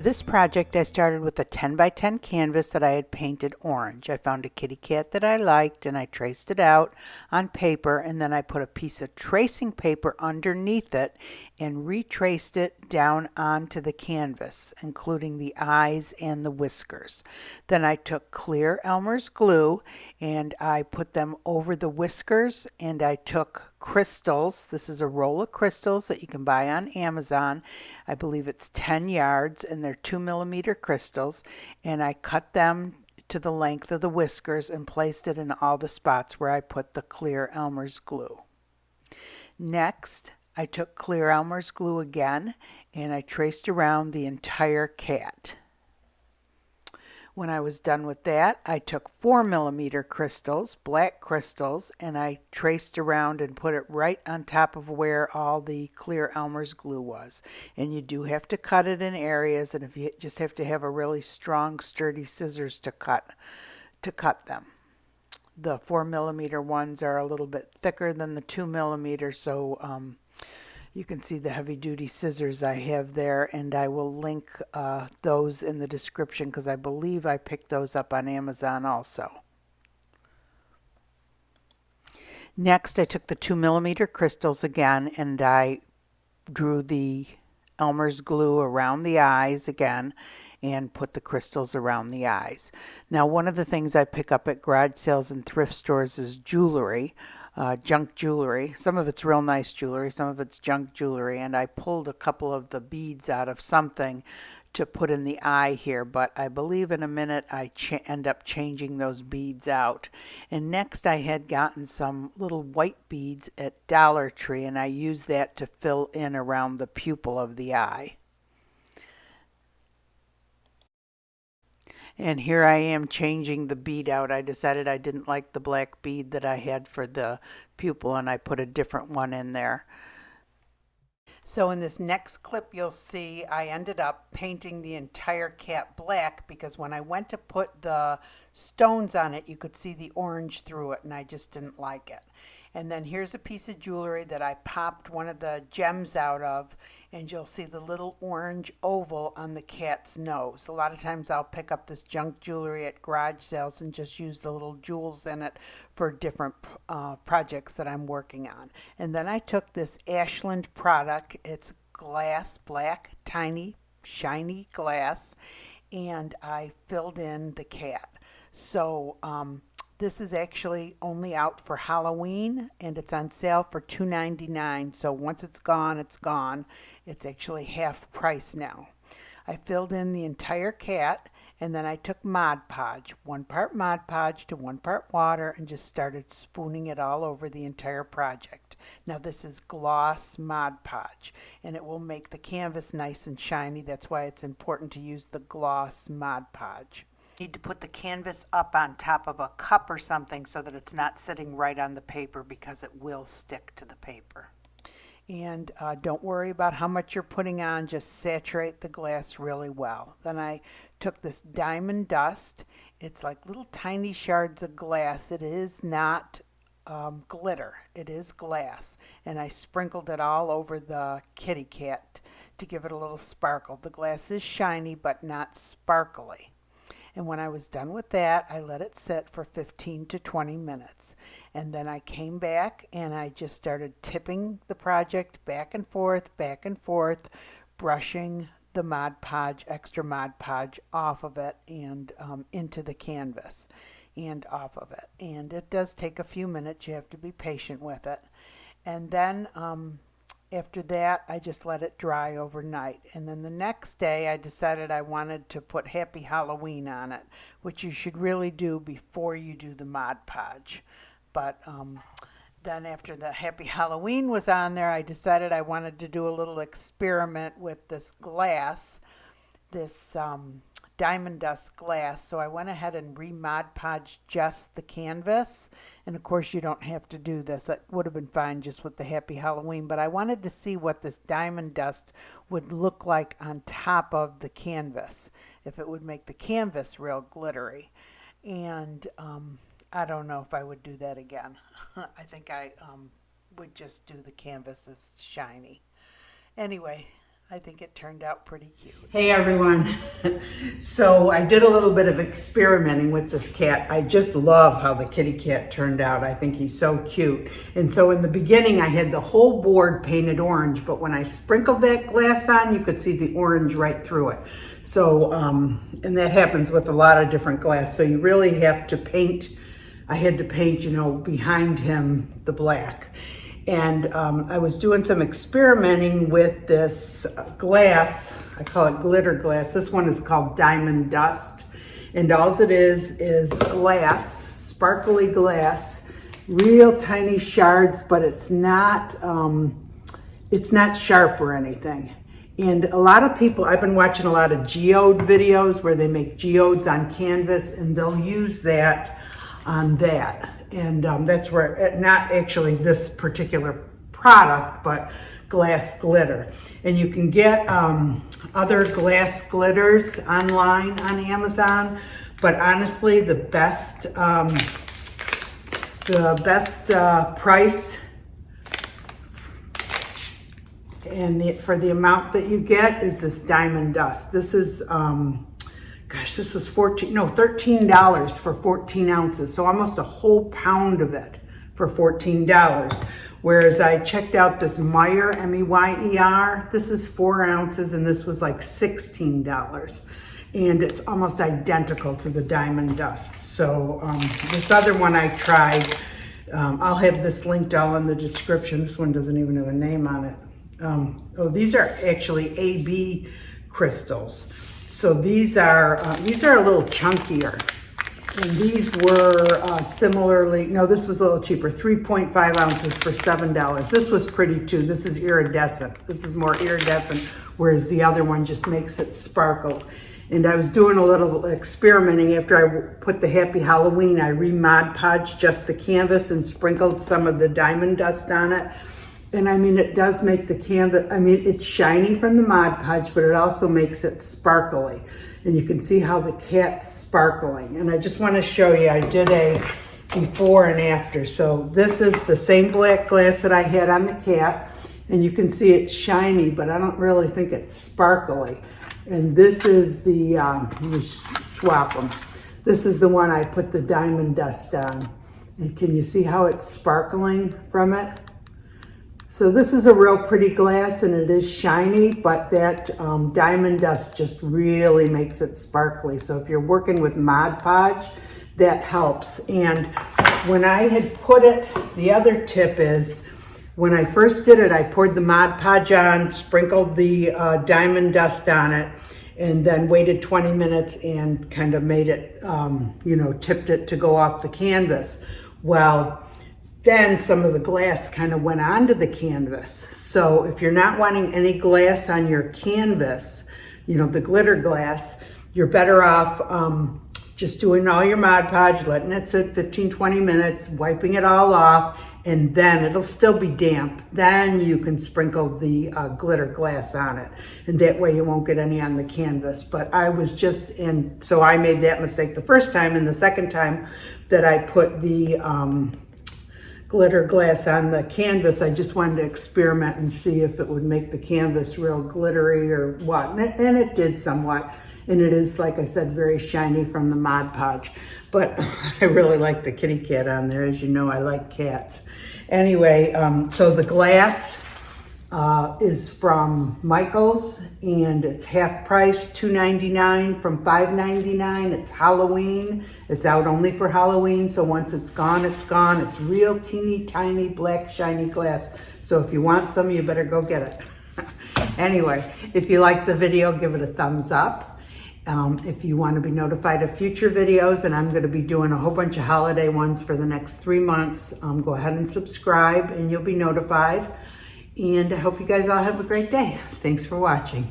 This project I started with a 10 by 10 canvas that I had painted orange. I found a kitty cat that I liked and I traced it out on paper, and then I put a piece of tracing paper underneath it and retraced it down onto the canvas, including the eyes and the whiskers. Then I took clear Elmer's glue and I put them over the whiskers, and I took crystals. This is a roll of crystals that you can buy on Amazon. I believe it's 10 yards and they're 2mm crystals, and I cut them to the length of the whiskers and placed it in all the spots where I put the clear Elmer's glue. Next, I took clear Elmer's glue again and I traced around the entire cat. When I was done with that, I took 4mm crystals, black crystals, and I traced around and put it right on top of where all the clear Elmer's glue was. And you do have to cut it in areas, and if you just have to have a really strong, sturdy scissors to cut them. The 4mm ones are a little bit thicker than the 2mm, so you can see the heavy duty scissors I have there, and I will link those in the description because I believe I picked those up on Amazon also. Next, I took the 2mm crystals again and I drew the Elmer's glue around the eyes again and put the crystals around the eyes. Now, one of the things I pick up at garage sales and thrift stores is jewelry. Junk jewelry. Some of it's real nice jewelry, some of it's junk jewelry, and I pulled a couple of the beads out of something to put in the eye here, but I believe in a minute I end up changing those beads out. And next I had gotten some little white beads at Dollar Tree, and I used that to fill in around the pupil of the eye. And here I am changing the bead out. I decided I didn't like the black bead that I had for the pupil, and I put a different one in there. So in this next clip you'll see I ended up painting the entire cat black because when I went to put the stones on it, you could see the orange through it, and I just didn't like it. And then here's a piece of jewelry that I popped one of the gems out of, and you'll see the little orange oval on the cat's nose. A lot of times I'll pick up this junk jewelry at garage sales and just use the little jewels in it for different projects that I'm working on. And then I took this Ashland product. It's glass, black, tiny, shiny glass, and I filled in the cat. So this is actually only out for Halloween, and it's on sale for $2.99. So once it's gone, it's gone. It's actually half price now. I filled in the entire cat, and then I took Mod Podge, 1 part Mod Podge to 1 part water, and just started spooning it all over the entire project. Now this is gloss Mod Podge, and it will make the canvas nice and shiny. That's why it's important to use the gloss Mod Podge. Need to put the canvas up on top of a cup or something so that it's not sitting right on the paper, because it will stick to the paper. And don't worry about how much you're putting on, just saturate the glass really well. Then I took this diamond dust. It's like little tiny shards of glass. It is not glitter, it is glass, and I sprinkled it all over the kitty cat to give it a little sparkle. The glass is shiny but not sparkly. And when I was done with that, I let it sit for 15 to 20 minutes. And then I came back and I just started tipping the project back and forth, brushing the Mod Podge, extra Mod Podge off of it and into the canvas and off of it. And it does take a few minutes. You have to be patient with it. And then after that, I just let it dry overnight. And then the next day, I decided I wanted to put Happy Halloween on it, which you should really do before you do the Mod Podge. But then after the Happy Halloween was on there, I decided I wanted to do a little experiment with this glass, this diamond dust glass. So I went ahead and re-Mod Podged just the canvas. And of course you don't have to do this. It would have been fine just with the Happy Halloween, but I wanted to see what this diamond dust would look like on top of the canvas, if it would make the canvas real glittery. And I don't know if I would do that again. I think I would just do the canvas as shiny. Anyway, I think it turned out pretty cute. Hey everyone. So I did a little bit of experimenting with this cat. I just love how the kitty cat turned out. I think he's so cute. And so in the beginning I had the whole board painted orange, but when I sprinkled that glass on, you could see the orange right through it. So, and that happens with a lot of different glass. So you really have to paint. I had to paint, you know, behind him the black. And I was doing some experimenting with this glass. I call it glitter glass. This one is called Diamond Dust. And all it is glass, sparkly glass, real tiny shards, but it's not sharp or anything. And a lot of people, I've been watching a lot of geode videos where they make geodes on canvas, and they'll use that on that. And that's where, not actually this particular product, but glass glitter. And you can get other glass glitters online on Amazon, but honestly, the best price and for the amount that you get is this Diamond Dust. This is gosh, this was $13 for 14 ounces. So almost a whole pound of it for $14. Whereas I checked out this Meyer, M-E-Y-E-R. This is 4 ounces and this was like $16. And it's almost identical to the Diamond Dust. So this other one I tried, I'll have this linked all in the description. This one doesn't even have a name on it. Oh, these are actually AB crystals. So these are a little chunkier, and these were similarly, no, this was a little cheaper, 3.5 ounces for $7. This was pretty too. This is iridescent. This is more iridescent, whereas the other one just makes it sparkle. And I was doing a little experimenting after I put the Happy Halloween. I Mod Podge just the canvas and sprinkled some of the Diamond Dust on it. And I mean, it does make the canvas, I mean, it's shiny from the Mod Podge, but it also makes it sparkly. And you can see how the cat's sparkling. And I just want to show you, I did a before and after. So this is the same black glass that I had on the cat. And you can see it's shiny, but I don't really think it's sparkly. And this is the, let me swap them. This is the one I put the Diamond Dust on. And can you see how it's sparkling from it? So this is a real pretty glass and it is shiny, but that Diamond Dust just really makes it sparkly. So if you're working with Mod Podge, that helps. And when I had put it, the other tip is, when I first did it, I poured the Mod Podge on, sprinkled the Diamond Dust on it, and then waited 20 minutes and kind of made it, you know, tipped it to go off the canvas. Well, then some of the glass kind of went onto the canvas. So if you're not wanting any glass on your canvas, you know, the glitter glass, you're better off just doing all your Mod Podge, letting it sit 15-20 minutes, wiping it all off, and then it'll still be damp. Then you can sprinkle the glitter glass on it. And that way you won't get any on the canvas. But I was just in, so I made that mistake the first time, and the second time that I put the glitter glass on the canvas, I just wanted to experiment and see if it would make the canvas real glittery or what. And it did somewhat. And it is, like I said, very shiny from the Mod Podge. But I really like the kitty cat on there. As you know, I like cats. Anyway, so the glass is from Michael's, and it's half price, $2.99 from $5.99. It's Halloween. It's out only for Halloween, so once it's gone, it's gone. It's real teeny tiny black shiny glass. So if you want some, you better go get it. Anyway, if you like the video, give it a thumbs up. If you want to be notified of future videos, and I'm going to be doing a whole bunch of holiday ones for the next 3 months, go ahead and subscribe and you'll be notified. And I hope you guys all have a great day. Thanks for watching.